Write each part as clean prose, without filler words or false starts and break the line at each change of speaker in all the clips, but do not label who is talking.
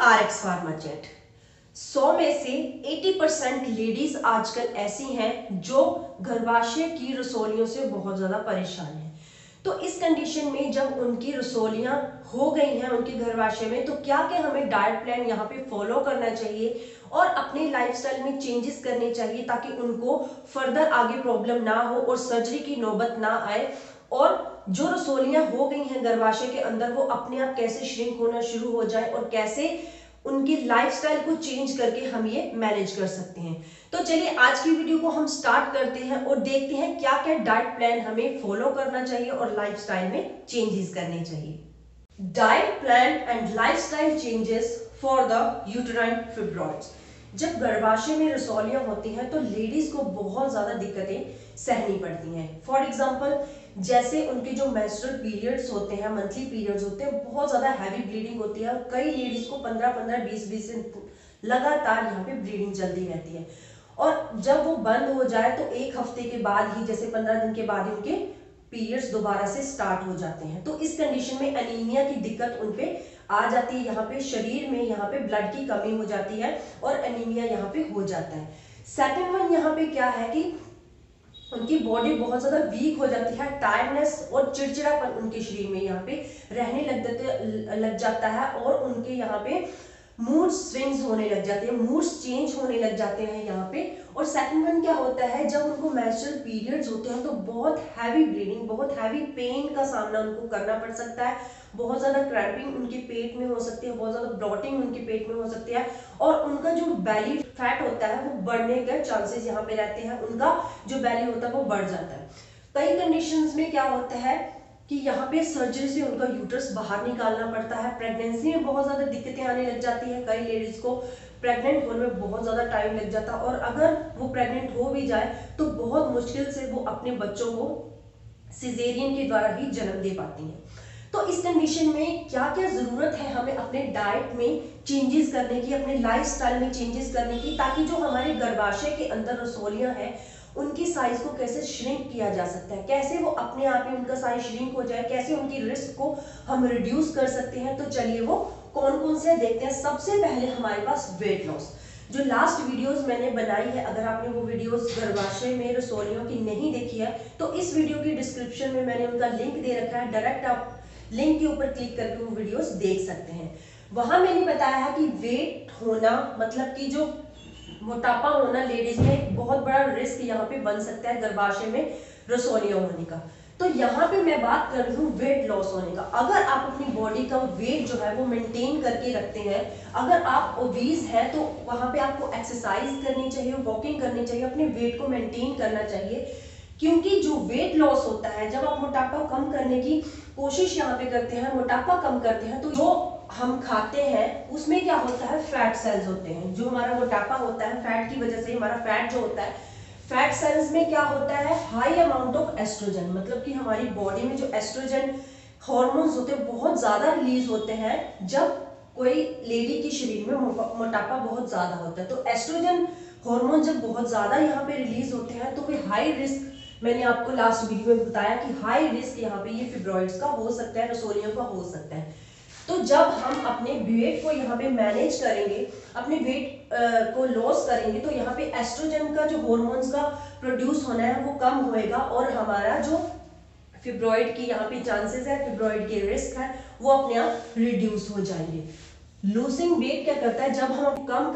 RX pharma chat. 100 में से 80% ladies आजकल ऐसी हैं जो गर्भाशय की रसोलियों से बहुत ज्यादा परेशान हैं। तो इस कंडीशन में जब उनकी रसोलियां हो गई हैं उनके गर्भाशय में, तो क्या क्या हमें डाइट प्लान यहाँ पे फॉलो करना चाहिए और अपने लाइफस्टाइल में चेंजेस करने चाहिए ताकि उनको फर्दर आगे प्रॉब्लम ना हो और सर्जरी की नौबत ना आए, और जो रसोलियां हो गई हैं गर्भाशय के अंदर वो अपने आप कैसे श्रिंक होना शुरू हो जाए और कैसे उनकी लाइफस्टाइल को चेंज करके हम ये मैनेज कर सकते हैं। तो चलिए आज की वीडियो को हम स्टार्ट करते हैं और देखते हैं क्या क्या डाइट प्लान हमें फॉलो करना चाहिए और लाइफस्टाइल में चेंजेस करने चाहिए। Diet plan and lifestyle changes for the uterine fibroids. जब गर्भाशय में रसौलियां होती हैं तो लेडीज को बहुत ज्यादा दिक्कतें सहनी पड़ती हैं। फॉर एग्जांपल जैसे उनके जो मेंस्ट्रुअल पीरियड्स होते हैं, मंथली पीरियड्स होते हैं, बहुत ज्यादा हैवी ब्लीडिंग होती है और कई लेडीज को 15-15 20-20 दिन लगातार यहाँ पे ब्लीडिंग चलती रहती है। और जब वो बंद हो जाए तो एक हफ्ते के बाद ही, जैसे 15 दिन के बाद ही उनके पीरियड्स दोबारा से स्टार्ट हो जाते हैं। तो इस कंडीशन में एनीमिया की दिक्कत उनपे आ जाती है। यहाँ पे शरीर में यहाँ पे ब्लड की कमी हो जाती है और एनीमिया यहाँ पे हो जाता है। सेकंड वन यहाँ पे क्या है कि उनकी बॉडी बहुत ज्यादा वीक हो जाती है, टायर्डनेस और चिड़चिड़ापन उनके शरीर में यहाँ पे रहने लग जाता है और उनके यहाँ पे मूड स्विंग्स होने लग जाते हैं, मूड्स चेंज होने लग जाते हैं यहाँ पे। और सेकंड वन क्या होता है, जब उनको मेंस्ट्रुअल पीरियड्स होते हैं तो बहुत हैवी ब्लीडिंग, बहुत हैवी पेन का सामना उनको करना पड़ सकता है। बहुत ज्यादा क्रैम्पिंग उनके पेट में हो सकती है, बहुत ज्यादा ब्लॉटिंग उनके पेट में हो सकती है और उनका जो बेली फैट होता है वो बढ़ने के चांसेस यहाँ पे रहते हैं। उनका जो बेली होता है वो बढ़ जाता है। कई कंडीशंस में क्या होता है कि यहाँ पे सर्जरी से उनका यूट्रस बाहर निकालना पड़ता है। प्रेगनेंसी में बहुत ज्यादा दिक्कतें आने लग जाती है। कई लेडीज को प्रेग्नेंट होने में बहुत ज्यादा टाइम लग जाता है और अगर वो प्रेग्नेंट हो भी जाए तो बहुत मुश्किल से वो अपने बच्चों को सिजेरियन के द्वारा ही जन्म दे पाती हैं। तो इस कंडीशन में क्या क्या जरूरत है हमें अपने डाइट में चेंजेस करने की, अपने लाइफस्टाइल में चेंजेस करने की, ताकि जो हमारे गर्भाशय के अंदर रसोलियां हैं उनकी साइज को कैसे श्रिंक किया जा सकता है, कैसे वो अपने आप ही उनका साइज श्रिंक हो जाए, कैसे उनकी रिस्क को हम रिड्यूस कर सकते हैं। तो चलिए वो कौन कौन से देखते हैं। सबसे पहले हमारे पास वेट लॉस। जो लास्ट वीडियोस मैंने बनाई है, अगर आपने वो वीडियोस गर्भाशय में रसोलियों की नहीं देखी है तो इस वीडियो की डिस्क्रिप्शन में मैंने उनका लिंक दे रखा है, डायरेक्ट आप लिंक के ऊपर क्लिक करके वो वीडियोस देख सकते हैं। वहां मैंने बताया है कि वेट होना मतलब कि जो मोटापा होना लेडीज में एक बहुत बड़ा रिस्क यहाँ पे बन सकता है गर्भाशय में रसोलियां होने का। तो यहाँ पे मैं बात कर रही हूँ वेट लॉस होने का। अगर आप अपनी बॉडी का वेट जो है वो मेंटेन करके रखते हैं, अगर आप ओबीज है तो वहां पे आपको एक्सरसाइज करनी चाहिए, वॉकिंग करनी चाहिए, अपने वेट को मेंटेन करना चाहिए। क्योंकि जो वेट लॉस होता है, जब आप मोटापा कम करने की कोशिश यहाँ पे करते हैं, मोटापा कम करते हैं, तो जो हम खाते हैं उसमें क्या होता है, फैट सेल्स होते हैं। जो हमारा मोटापा होता है फैट की वजह से, हमारा फैट जो होता है, फैट सेल्स में क्या होता है, हाई अमाउंट ऑफ एस्ट्रोजन, मतलब कि हमारी बॉडी में जो एस्ट्रोजन हॉर्मोन्स होते हैं बहुत ज्यादा रिलीज होते हैं जब कोई लेडी के शरीर में मोटापा बहुत ज्यादा होता है। तो एस्ट्रोजन हॉर्मोन जब बहुत ज्यादा यहाँ पे रिलीज होते हैं तो वे हाई रिस्क, मैंने आपको लास्ट वीडियो में बताया कि हाई रिस्क यहाँ पे ये फिब्रॉइड्स का हो सकता है, रसोलियों का हो सकता है। तो जब हम अपने वेट को यहाँ पे मैनेज करेंगे, अपने वेट को लॉस करेंगे, तो यहाँ पे एस्ट्रोजन का जो हॉर्मोन्स का प्रोड्यूस होना है वो कम होएगा और हमारा जो फिब्रॉइड की यहाँ पे चांसेस है, फिब्रॉइड के रिस्क है, वो अपने आप रिड्यूस हो जाएंगे। लूजिंग वेट क्या करता है, जब हम कम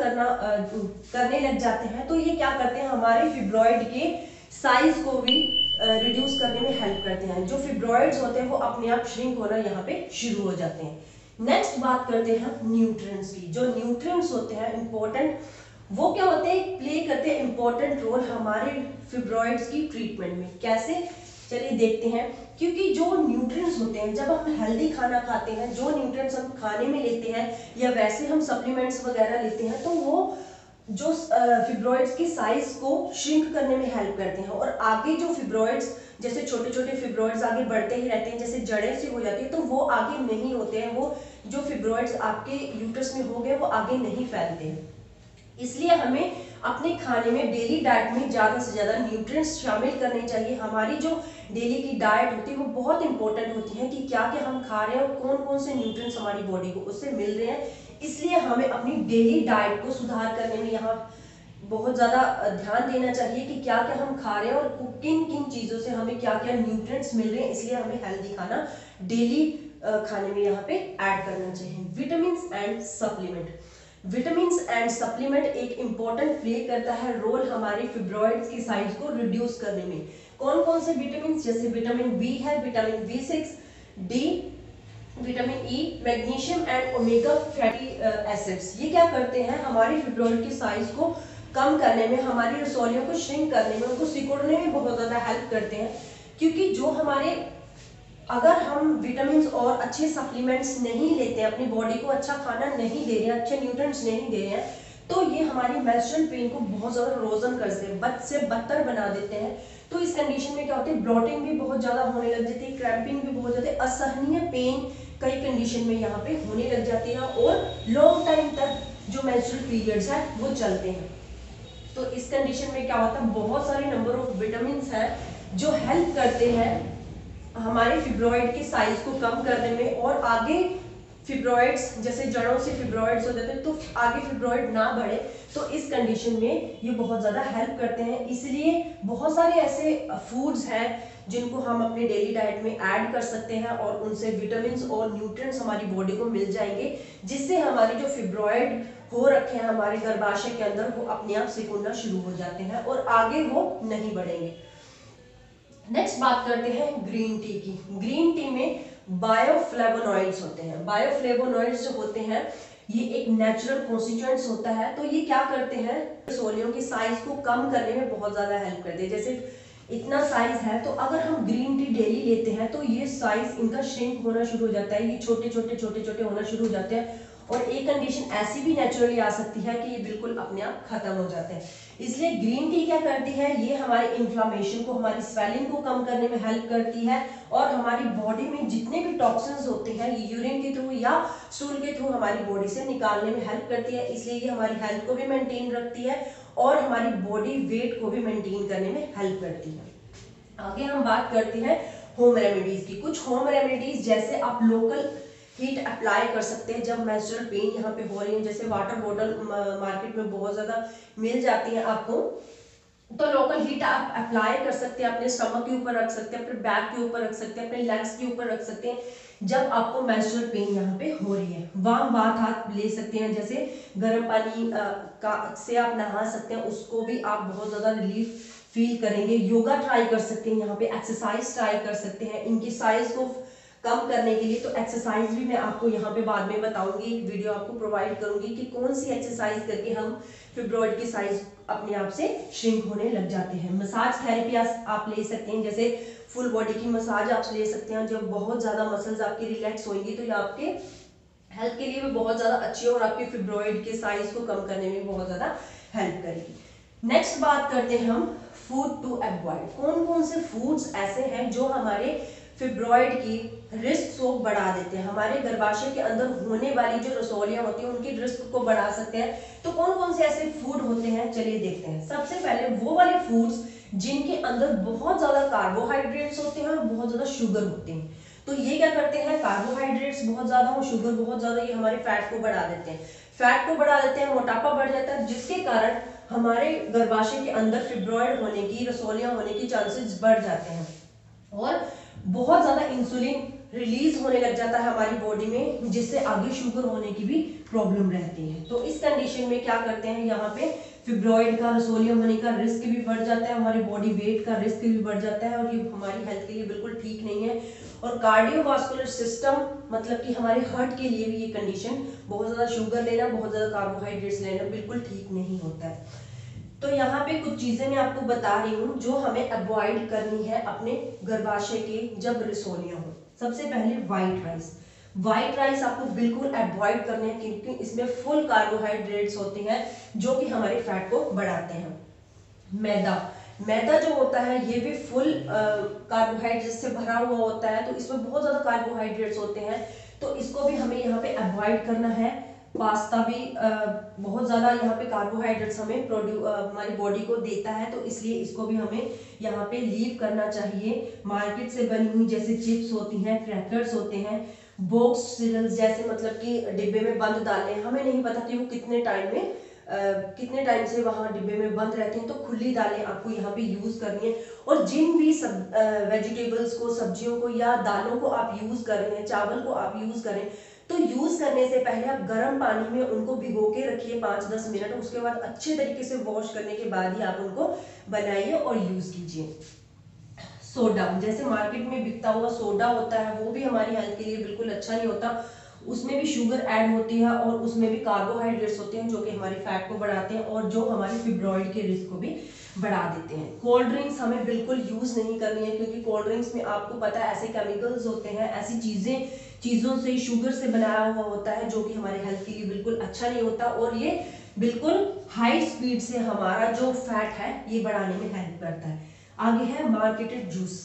करने लग जाते हैं तो ये क्या करते हैं, हमारे फिब्रॉइड के साइज को भी रिड्यूस करने में हेल्प करते हैं। जो फिब्रॉइड्स होते हैं वो अपने आप श्रिंक होना यहाँ पे शुरू हो जाते हैं। नेक्स्ट बात करते हैं न्यूट्रिएंट्स की। जो न्यूट्रिएंट्स होते हैं इंपॉर्टेंट, वो क्या होते हैं, प्ले करते हैं इंपॉर्टेंट रोल हमारे फिब्रॉइड्स की ट्रीटमेंट में। कैसे, चलिए देखते हैं। क्योंकि जो न्यूट्रिएंट्स होते हैं, जब हम हेल्दी खाना खाते हैं, जो न्यूट्रिएंट्स हम खाने में लेते हैं या वैसे हम सप्लीमेंट्स वगैरह लेते हैं, तो वो जो फिब्रॉइड्स की साइज को श्रिंक करने में हेल्प करते हैं और आगे जो फिब्रॉइड्स, जैसे छोटे छोटे फिब्रॉइड्स आगे बढ़ते ही रहते हैं, जैसे जड़ें सी हो जाती है, तो वो आगे नहीं होते हैं। वो जो फिब्रॉइड्स आपके यूट्रस में हो गए वो आगे नहीं फैलते हैं। इसलिए हमें अपने खाने में, डेली डाइट में ज्यादा से ज्यादा न्यूट्रिएंट्स शामिल करने चाहिए। हमारी जो डेली की डाइट होती है वो बहुत इंपॉर्टेंट होती है कि क्या क्या हम खा रहे हैं और कौन कौन से न्यूट्रिएंट्स हमारी बॉडी को उससे मिल रहे हैं। इसलिए हमें अपनी डेली डाइट को सुधार करने में यहाँ बहुत ज़्यादा ध्यान देना चाहिए कि क्या क्या हम खा रहे हैं और किन किन चीज़ों से हमें क्या क्या न्यूट्रिएंट्स मिल रहे हैं। इसलिए हमें हेल्दी खाना डेली खाने में यहाँ पे ऐड करना चाहिए। Vitamin and supplement, vitamin and supplement एक इंपॉर्टेंट प्ले करता है रोल हमारे फिब्रॉइड्स की साइज को रिड्यूस करने में। कौन कौन से विटामिन, जैसे विटामिन बी है, vitamin B6, D, vitamin E, magnesium and omega fatty acids, ये क्या करते हैं हमारी फिब्रॉइड की साइज को कम करने में, हमारी रसौलियों को श्रिंक करने में, उनको सिकुड़ने में बहुत ज़्यादा हेल्प करते हैं। क्योंकि जो हमारे, अगर हम विटामिन और अच्छे सप्लीमेंट्स नहीं लेते हैं, अपनी बॉडी को अच्छा खाना नहीं दे रहे हैं, अच्छे न्यूट्रिएंट्स नहीं दे रहे हैं, तो ये हमारी मेंस्ट्रुअल पेन को बहुत ज़्यादा रोजन करते हैं, बद से बदतर बना देते हैं। तो इस कंडीशन में क्या होती है, ब्लॉटिंग भी बहुत ज़्यादा होने लग जाती है, क्रैम्पिंग भी बहुत ज़्यादा, असहनीय पेन कई कंडीशन में यहाँ पे होने लग जाती है और लॉन्ग टाइम तक जो मेंस्ट्रुअल पीरियड्स है वो चलते हैं। तो इस कंडीशन में क्या होता है, बहुत सारे नंबर ऑफ विटामिन हैं जो हेल्प करते हैं हमारे फिब्रॉइड के साइज को कम करने में, और आगे फिब्रॉइड्स, जैसे जड़ों से फिब्रॉइड्स हो जाते हैं तो आगे फिब्रॉइड ना बढ़े, तो इस कंडीशन में ये बहुत ज़्यादा हेल्प करते हैं। इसलिए बहुत सारे ऐसे फूड्स हैं जिनको हम अपने डेली डाइट में ऐड कर सकते हैं और उनसे विटामिन और न्यूट्रिएंट्स हमारी बॉडी को मिल जाएंगे, जिससे हमारी जो फिब्रॉइड हो रखे हैं हमारे गर्भाशय के अंदर वो अपने आप सिकुड़ना शुरू हो जाते हैं और आगे वो नहीं बढ़ेंगे। नेक्स्ट बात करते हैं ग्रीन टी की। ग्रीन टी में बायोफ्लेवोनॉइड्स होते हैं। बायोफ्लेवोनॉइड्स जो होते हैं ये एक नेचुरल कॉन्स्टिट्यूएंट्स होता है। तो ये क्या करते हैं, रसोलियों की साइज को कम करने में बहुत ज्यादा हेल्प करते हैं। जैसे इतना साइज है तो अगर हम ग्रीन टी डेली लेते हैं तो ये साइज इनका श्रिंक होना शुरू हो जाता है, ये छोटे छोटे होना शुरू हो जाते हैं, और एक कंडीशन ऐसी भी नेचुरली आ सकती है कि ये बिल्कुल अपने आप खत्म हो जाते हैं। इसलिए ग्रीन टी क्या करती है, ये हमारे इन्फ्लामेशन को, हमारी स्वेलिंग को कम करने में हेल्प करती है और हमारी बॉडी में जितने भी टॉक्सिन्स होते हैं ये यूरिन के थ्रू या स्टूल के थ्रू हमारी बॉडी से निकालने में हेल्प करती है। इसलिए ये हमारी हेल्थ को भी मेंटेन रखती है और हमारी बॉडी वेट को भी मेंटेन करने में हेल्प करती है। आगे हम बात करते हैं होम रेमेडीज की। कुछ होम रेमेडीज, जैसे आप लोकल हीट अप्लाई कर सकते हैं जब मेंस्ट्रुअल पेन यहाँ पे हो रही है। जैसे वाटर बॉटल मार्केट में बहुत ज्यादा मिल जाती है आपको, तो लोकल हीट आप अप्लाई कर सकते हैं, अपने स्टमक के ऊपर रख सकते हैं, अपने बैक के ऊपर रख सकते हैं, अपने लेग्स के ऊपर रख सकते हैं जब आपको मेंस्ट्रुअल पेन यहाँ पे हो रही है। वार्म बाथ आप ले सकते हैं, जैसे गर्म पानी से आप नहा सकते हैं, उसको भी आप बहुत ज्यादा रिलीफ फील करेंगे। योगा ट्राई कर सकते हैं, यहाँ पे एक्सरसाइज ट्राई कर सकते हैं इनकी साइज को कम करने के लिए। तो एक्सरसाइज भी मैं आपको यहाँ पे बाद में बताऊंगी, एक वीडियो आपको प्रोवाइड करूंगी कि कौन सी एक्सरसाइज करके हम फिब्रॉइड की साइज अपने आप से श्रिंक होने लग जाते हैं। मसाज थेरेपी आप ले सकते हैं, जैसे फुल बॉडी की मसाज आप ले सकते हैं। जब बहुत ज्यादा मसल्स आपकी रिलैक्स होंगी तो ये आपके हेल्थ के लिए भी बहुत ज्यादा अच्छी है और आपके फिब्रॉइड के साइज को कम करने में बहुत ज्यादा हेल्प करेगी। नेक्स्ट बात करते हैं हम फूड टू अवॉइड। कौन कौन से फूड्स ऐसे हैं जो हमारे फिब्रॉइड की रिस्क को बढ़ा देते हैं, हमारे गर्भाशय के अंदर होने वाली जो रसौलियां होती हैं उनकी रिस्क को बढ़ा सकते हैं। तो कौन कौन से ऐसे फूड होते हैं, चलिए देखते हैं। सबसे पहले वो वाले फूड्स जिनके अंदर बहुत ज्यादा कार्बोहाइड्रेट्स होते हैं और बहुत ज्यादा शुगर होते हैं। तो ये क्या करते हैं, कार्बोहाइड्रेट्स बहुत ज्यादा और शुगर बहुत ज्यादा, ये हमारे फैट को बढ़ा देते हैं। फैट को बढ़ा देते हैं, मोटापा बढ़ जाता है, जिसके कारण हमारे गर्भाशय के अंदर फिब्रॉइड होने की, रसौलियां होने की चांसेस बढ़ जाते हैं और बहुत ज्यादा इंसुलिन रिलीज होने लग जाता है हमारी बॉडी में, जिससे आगे शुगर होने की भी प्रॉब्लम रहती है। तो इस कंडीशन में क्या करते हैं, यहाँ पे फिब्रॉइड का, रसौलियां होने का रिस्क भी बढ़ जाता है, हमारी बॉडी वेट का रिस्क भी बढ़ जाता है और ये हमारी हेल्थ के लिए बिल्कुल ठीक नहीं है। और कार्डियोवास्कुलर सिस्टम, मतलब कि हमारे हार्ट के लिए भी ये कंडीशन, बहुत ज्यादा शुगर लेना, बहुत ज्यादा कार्बोहाइड्रेट्स लेना बिल्कुल ठीक नहीं होता है। तो यहाँ पे कुछ चीजें मैं आपको बता रही हूँ जो हमें अवॉइड करनी है अपने गर्भाशय के जब रसौलियां हो। सबसे पहले व्हाइट राइस। व्हाइट राइस आपको बिल्कुल अवॉइड करने हैं क्योंकि इसमें फुल कार्बोहाइड्रेट्स होते हैं जो कि हमारे फैट को बढ़ाते हैं। मैदा जो होता है ये भी फुल कार्बोहाइड्रेट्स से भरा हुआ होता है, तो इसमें बहुत ज्यादा कार्बोहाइड्रेट्स होते हैं, तो इसको भी हमें यहाँ पे अवॉइड करना है। पास्ता भी बहुत ज़्यादा यहाँ पे कार्बोहाइड्रेट्स हमें हमारी बॉडी को देता है, तो इसलिए इसको भी हमें यहाँ पे लीव करना चाहिए। मार्केट से बनी हुई जैसे चिप्स होती हैं, क्रैकर्स होते हैं, बॉक्स सीरियल्स जैसे मतलब कि डिब्बे में बंद दालें, हमें नहीं पता कि वो कितने टाइम से वहाँ डिब्बे में बंद रहते हैं, तो खुली दालें आपको यहाँ पे यूज करनी है। और जिन भी सब वेजिटेबल्स को, सब्जियों को या दालों को आप यूज कर रहे हैं, चावल को आप यूज करें, तो यूज करने से पहले आप गर्म पानी में उनको भिगो के रखिए 5-10 मिनट। उसके बाद अच्छे तरीके से वॉश करने के बाद ही आप उनको बनाइए और यूज कीजिए। सोडा, जैसे मार्केट में बिकता हुआ सोडा होता है, वो भी हमारी हेल्थ के लिए बिल्कुल अच्छा नहीं होता। उसमें भी शुगर ऐड होती है और उसमें भी कार्बोहाइड्रेट्स होते हैं जो कि हमारी फैट को बढ़ाते हैं और जो हमारे फिब्रॉइड के रिस्क को भी बढ़ा देते हैं। कोल्ड ड्रिंक्स हमें बिल्कुल यूज नहीं करनी है, क्योंकि कोल्ड ड्रिंक्स में आपको पता है ऐसे केमिकल्स होते हैं, ऐसी चीजों से, शुगर से बनाया हुआ होता है जो कि हमारे हेल्थ के लिए बिल्कुल अच्छा नहीं होता। और ये बिल्कुल हाई स्पीड से हमारा जो फैट है ये बढ़ाने में हेल्प करता है। आगे है मार्केटेड जूस।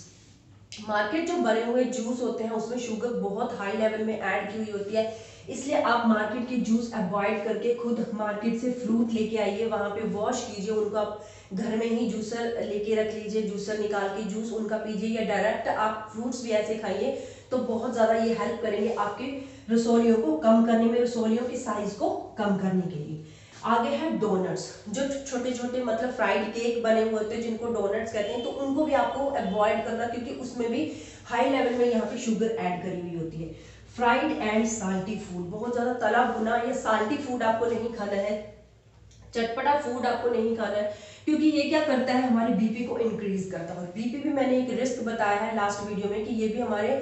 मार्केट जो बने हुए जूस होते हैं उसमें शुगर बहुत हाई लेवल में ऐड की हुई होती है, इसलिए आप मार्केट के जूस अवॉइड करके खुद मार्केट से फ्रूट लेके आइए, वहां पे वॉश कीजिए उनको, आप घर में ही जूसर लेके रख लीजिए, जूसर निकाल के जूस उनका पीजिए, या डायरेक्ट आप फ्रूट्स भी ऐसे खाइए, तो बहुत ज्यादा ये हेल्प करेंगे आपके रसोलियों को कम करने में, रसोलियों की साइज को कम करने के लिए। आगे है डोनट्स, जो छोटे छोटे मतलब फ्राइड केक बने हुए होते हैं जिनको डोनट्स कहते हैं, तो उनको भी आपको अवॉइड करना, क्योंकि उसमें भी हाई लेवल में यहाँ पे शुगर ऐड करी हुई होती है। फ्राइड एंड साल्टी फूड, बहुत ज्यादा तला भुना या साल्टी फूड आपको नहीं खाना है, चटपटा फूड आपको नहीं खाना है, क्योंकि ये क्या करता है, हमारे बीपी को इंक्रीज करता है। बीपी भी मैंने एक रिस्क बताया है लास्ट वीडियो में कि ये भी हमारे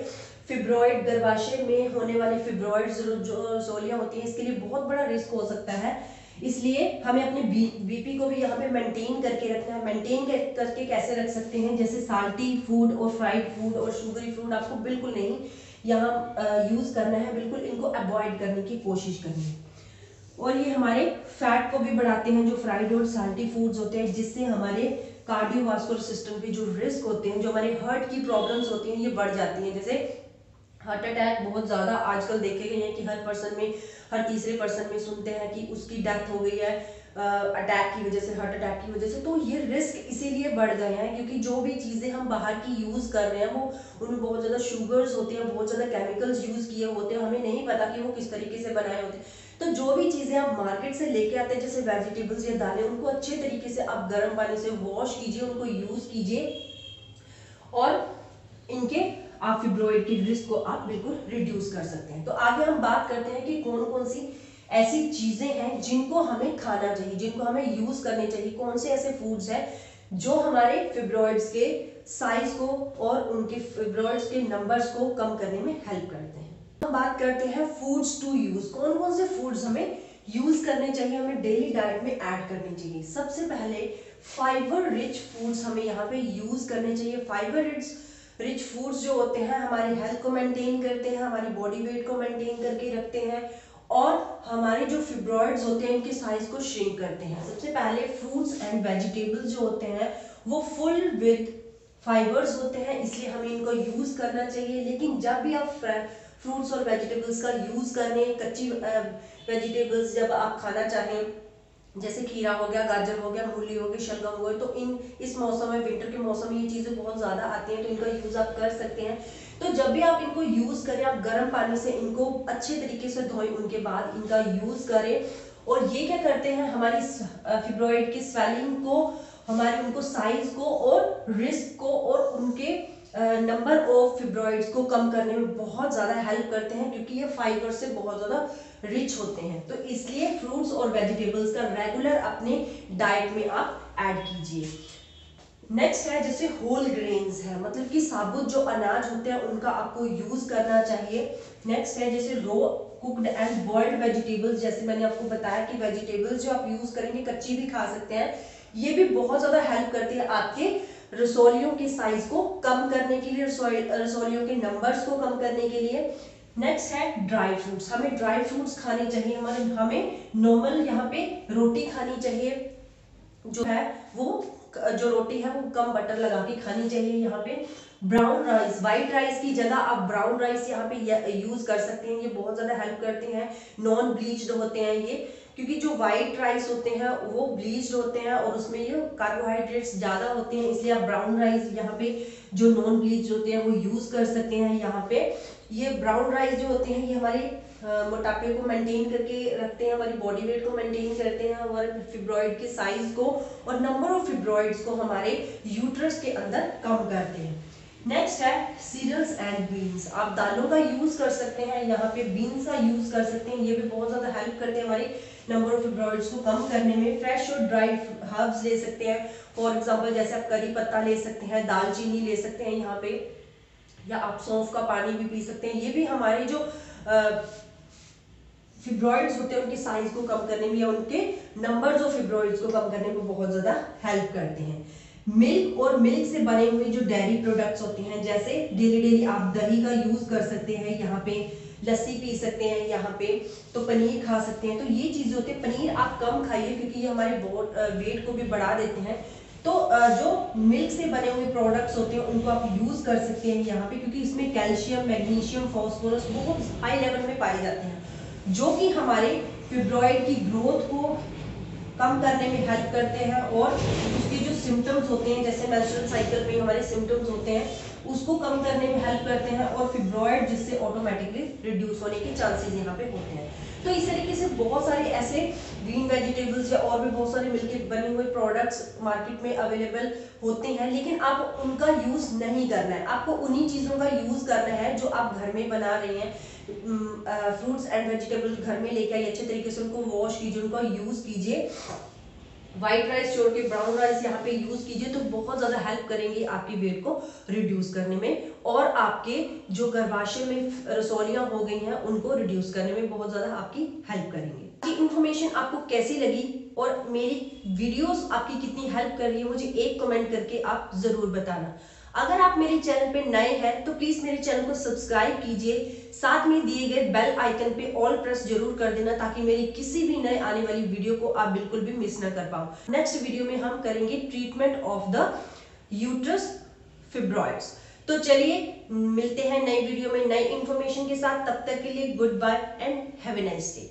फिब्रॉइड, गर्भाशय में होने वाले फिब्रॉइड जो रसोलियां होती हैं, इसके लिए बहुत बड़ा रिस्क हो सकता है। इसलिए हमें अपने बीपी को भी यहाँ पे मेंटेन करके रखना है। मेंटेन करके कैसे रख सकते हैं, जैसे साल्टी फूड और फ्राइड फूड और शुगरी फूड आपको बिल्कुल नहीं यहाँ यूज करना है, बिल्कुल इनको अवॉइड करने की कोशिश करनी है। और ये हमारे फैट को भी बढ़ाते हैं जो फ्राइड और साल्टी फूड्स होते हैं, जिससे हमारे कार्डियोवास्कुलर सिस्टम के जो रिस्क होते हैं, जो हमारे हार्ट की प्रॉब्लम्स होती हैं, ये बढ़ जाती हैं। जैसे हार्ट अटैक बहुत ज्यादा आजकल देखे गए हैं कि हर तीसरे पर्सन में सुनते हैं कि उसकी डेथ हो गई है अटैक की वजह से, हार्ट अटैक की वजह से। तो ये रिस्क इसीलिए बढ़ गए हैं क्योंकि जो भी चीजें हम बाहर की यूज कर रहे हैं वो उनमें बहुत ज्यादा शुगर्स होते हैं, बहुत ज्यादा केमिकल्स यूज किए होते हैं, हमें नहीं पता कि वो किस तरीके से बनाए होते हैं। तो जो भी चीजें आप मार्केट से लेके आते हैं, जैसे वेजिटेबल्स या दालें, उनको अच्छे तरीके से आप गर्म पानी से वॉश कीजिए, उनको यूज कीजिए और इनके आप फिब्रॉइड के रिस्क को आप बिल्कुल रिड्यूस कर सकते हैं। तो आगे हम बात करते हैं कि कौन कौन सी ऐसी चीजें हैं जिनको हमें खाना चाहिए, जिनको हमें यूज करने चाहिए, कौन से ऐसे फूड्स हैं जो हमारे फिब्रॉइड्स के साइज को और उनके फिब्रॉइड्स के नंबर्स को कम करने में हेल्प करते हैं। हम बात करते हैं फूड्स टू यूज, कौन कौन से फूड्स हमें यूज करने चाहिए, हमें डेली डाइट में ऐड करने चाहिए। सबसे पहले फाइबर रिच फूड्स हमें यहाँ पे यूज करने चाहिए। फाइबर रिच फूड्स जो होते हैं हमारी हेल्थ को मेंटेन करते हैं, हमारी बॉडी वेट को मेंटेन करके रखते हैं और हमारे जो फिब्रॉइड्स होते हैं उनके साइज को श्रिंक करते हैं। सबसे पहले फ्रूट्स एंड वेजिटेबल्स जो होते हैं वो फुल विद फाइबर्स होते हैं, इसलिए हमें इनको यूज करना चाहिए। लेकिन जब भी आप फ्रूट्स और वेजिटेबल्स का यूज करें, कच्ची वेजिटेबल्स जब आप खाना चाहें, जैसे खीरा हो गया, गाजर हो गया, मूली हो गई, शलगम हो गई, तो इस मौसम में, विंटर के मौसम में ये चीजें बहुत ज्यादा आती हैं, तो इनका यूज आप कर सकते हैं। तो जब भी आप इनको यूज करें, आप गर्म पानी से इनको अच्छे तरीके से धोएं, उनके बाद इनका यूज करें। और ये क्या करते हैं, हमारी फिब्रॉइड की स्वेलिंग को, हमारे उनको साइज को और रिस्क को और उनके नंबर ऑफ फिब्रॉइड्स को कम करने में बहुत ज्यादा हेल्प करते हैं, क्योंकि ये फाइबर से बहुत ज्यादा रिच होते हैं। तो इसलिए फ्रूट्स और वेजिटेबल्स का रेगुलर अपने डाइट में आप ऐड कीजिए। नेक्स्ट है जैसे होल ग्रेन्स है, मतलब कि साबुत जो अनाज होते हैं उनका आपको यूज करना चाहिए। नेक्स्ट है जैसे रो कुक्ड एंड बॉइल्ड वेजिटेबल्स, जैसे मैंने आपको बताया कि वेजिटेबल्स जो आप यूज करेंगे कच्ची भी खा सकते हैं, ये भी बहुत ज्यादा हेल्प करती है आपके रसोलियों के साइज को कम करने के लिए, रसोलियों के नंबर्स को कम करने के लिए। नेक्स्ट है ड्राई फ्रूट्स, हमें ड्राई फ्रूट्स खाने चाहिए, हमें नॉर्मल यहाँ पे रोटी खानी चाहिए, जो है वो जो रोटी है वो कम बटर लगा के खानी चाहिए। यहाँ पे ब्राउन राइस, व्हाइट राइस की जगह आप ब्राउन राइस यहाँ पे यूज कर सकते हैं, ये बहुत ज्यादा हेल्प करते हैं, नॉन ब्लीच्ड होते हैं ये, क्योंकि जो व्हाइट राइस होते हैं वो ब्लीच्ड होते हैं और उसमें ये कार्बोहाइड्रेट्स ज्यादा होते हैं, इसलिए आप ब्राउन राइस यहाँ पे जो नॉन ब्लीच्ड होते हैं वो यूज कर सकते हैं यहाँ पे। ये ब्राउन राइस जो होते हैं ये हमारे मोटापे को मेंटेन करके रखते हैं, हमारी बॉडी वेट को मेंटेन करते हैं, हमारे फिब्रॉइड के साइज को और नंबर ऑफ फिब्रॉइड्स को हमारे यूट्रस के अंदर कम करते हैं। नेक्स्ट है सीरियल्स एंड बीन्स। आप दालों का यूज कर सकते हैं, यहाँ पे बीन्स का यूज कर सकते हैं, ये भी बहुत ज्यादा हेल्प करते हैं हमारे नंबर ऑफ फिब्रॉइड्स को कम करने में। फ्रेश और ड्राई हर्ब्स ले सकते हैं, फॉर एग्जांपल जैसे आप करी पत्ता ले सकते हैं, दालचीनी ले सकते हैं यहाँ पे, या आप सौंफ का पानी भी पी सकते हैं। ये भी हमारे जो फिब्रॉइड्स होते हैं उनके साइज को कम करने में या उनके नंबर्स ऑफ फिब्रॉइड्स को कम करने में बहुत ज्यादा हेल्प करते हैं। मिल्क और मिल्क से बने हुए जो डेयरी प्रोडक्ट्स होते हैं, जैसे डेली आप दही का यूज कर सकते हैं, यहाँ पे लस्सी पी सकते हैं, यहाँ पे तो पनीर खा सकते हैं। तो ये चीजें होती है, पनीर आप कम खाइए क्योंकि ये हमारे वेट को भी बढ़ा देते हैं। तो जो मिल्क से बने हुए प्रोडक्ट्स होते हैं उनको आप यूज कर सकते हैं यहाँ पे, क्योंकि इसमें कैल्शियम, मैग्नीशियम, फास्फोरस बहुत हाई लेवल में पाए जाते हैं, जो कि हमारे फिब्रॉइड की ग्रोथ को कम करने में हेल्प करते हैं और उसके जो सिम्टम्स होते हैं, जैसे मेंस्ट्रुअल साइकिल में हमारे सिम्टम्स होते हैं, उसको कम करने में हेल्प करते हैं और फिब्रॉइड जिससे ऑटोमेटिकली रिड्यूस होने के चांसेस यहाँ पे होते हैं। तो इस तरीके से बहुत सारे ऐसे ग्रीन वेजिटेबल्स या और भी बहुत सारे मिलकर बने हुए प्रोडक्ट्स मार्केट में अवेलेबल होते हैं, लेकिन आप उनका यूज नहीं करना है। आपको उन्हीं चीजों का यूज करना है जो आप घर में बना रहे हैं। फ्रूट्स एंड वेजिटेबल्स घर में लेके आइए, अच्छे तरीके से उनको वॉश कीजिए, उनका यूज कीजिए। व्हाइट राइस छोड़ के ब्राउन राइस यहाँ पे यूज कीजिए, तो बहुत ज्यादा हेल्प करेंगे आपकी वेट को रिड्यूस करने में और आपके जो गर्भाशय में रसौलियां हो गई हैं उनको रिड्यूस करने में बहुत ज्यादा आपकी हेल्प करेंगे। ये इन्फॉर्मेशन आपको कैसी लगी और मेरी वीडियोस आपकी कितनी हेल्प कर रही है, मुझे एक कमेंट करके आप जरूर बताना। अगर आप मेरे चैनल पे नए हैं तो प्लीज मेरे चैनल को सब्सक्राइब कीजिए, साथ में दिए गए बेल आइकन पे ऑल प्रेस जरूर कर देना ताकि मेरी किसी भी नए आने वाली वीडियो को आप बिल्कुल भी मिस ना कर पाओ। नेक्स्ट वीडियो में हम करेंगे ट्रीटमेंट ऑफ द यूट्रस फिब्रॉइड्स। तो चलिए मिलते हैं नई वीडियो में नई इंफॉर्मेशन के साथ, तब तक के लिए goodbye and have a nice day.